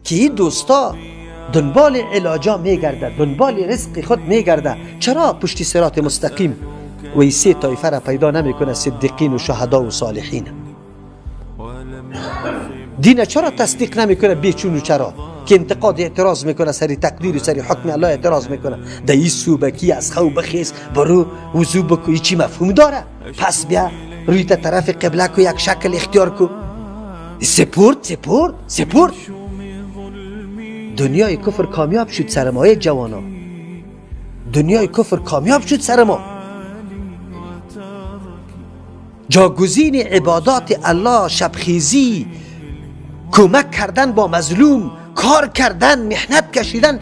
که این دوستا دنبال علاجا میگرده، دنبال رزق خود میگرده. چرا پشتی صراط مستقیم و این سه طایفه را پیدا نمیکنه؟ صدیقین و شهدا و صالحین. دین چرا تصدیق نمیکنه؟ بیچون و چرا که انتقاد اعتراض میکنه سری تقدیر و سری حکم الله اعتراض میکنه. در این صوبکی از خو بخیز برو وضو بکو، چی مفهوم داره؟ پس بیا روی تا طرف قبله کو، یک شکل اختیار کو. سپورت دنیای کفر کامیاب شد سر ما. جوانا، دنیای کفر کامیاب شد سر ما. جاگزین عبادات الله، شبخیزی، کمک کردن با مظلوم، کار کردن، محنت کشیدن،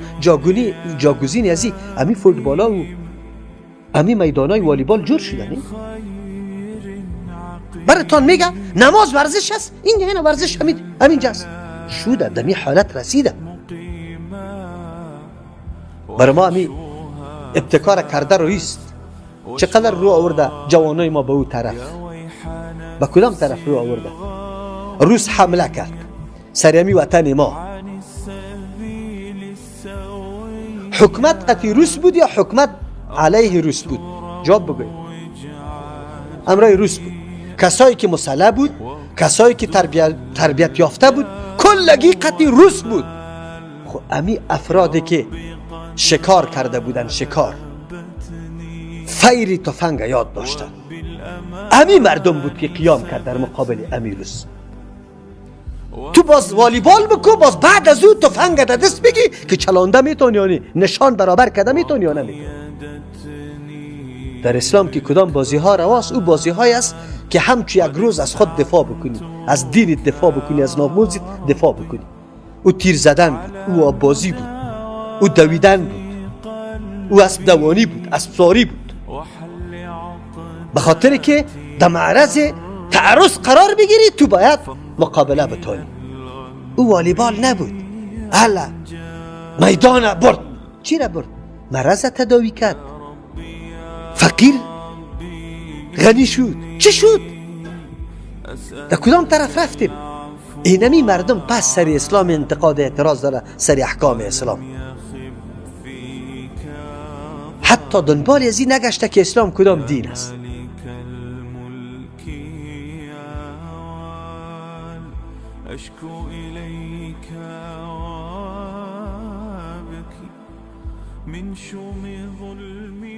جاگزین ازی امی فوتبالا و امی میدانای والیبال جور شدن. براتون میگه نماز ورزش است، این ورزش همینجاست. شده دمی حالت رسیده. برای ما امی ابتکار کرده رویست. چقدر رو آورده جوانای ما به او طرف؟ به کدام طرف رو آورده؟ روس حمله کرد سر امی وطن ما. حکمت قطعی روس بود یا حکمت علیه روس بود؟ جواب بگوید. امرای روس بود. کسایی که مسلح بود، کسایی که تربیت یافته بود، کلگی قطعی روس بود. خب امی افرادی که شکار کرده بودن، شکار فیری تفنگ یاد داشتن، امی مردم بود که قیام کرد در مقابل امی روس. تو باز والیبال بکو، باز بعد از او تفنگ در دست بگی که چلانده میتونی یا نشان برابر کرده میتونی یا نمیتونی. در اسلام که کدام بازی ها رواست، او بازی های است که همچو یک روز از خود دفاع بکنی، از دینت دفاع بکنی، از ناموزت دفاع بکنی. او تیر زدن بود، او آبازی بود، او دویدن بود، او اسب دوانی بود، اسب سواری بود. به خاطر که در معرض تعرض قرار بگیری تو باید مقابله بتونی. او والیبال نبود، الا میدان برد. چی را برد؟ مرض تداوی کرد. فقیر غنی شد. چی شد؟ در کدام طرف رفتیم؟ اینمی مردم پس سر اسلام انتقاد اعتراض داره، سر احکام اسلام. حتی دنبال ازی نگشته که اسلام کدام دین است. أشكو إليك وابكي من شوم ظلمي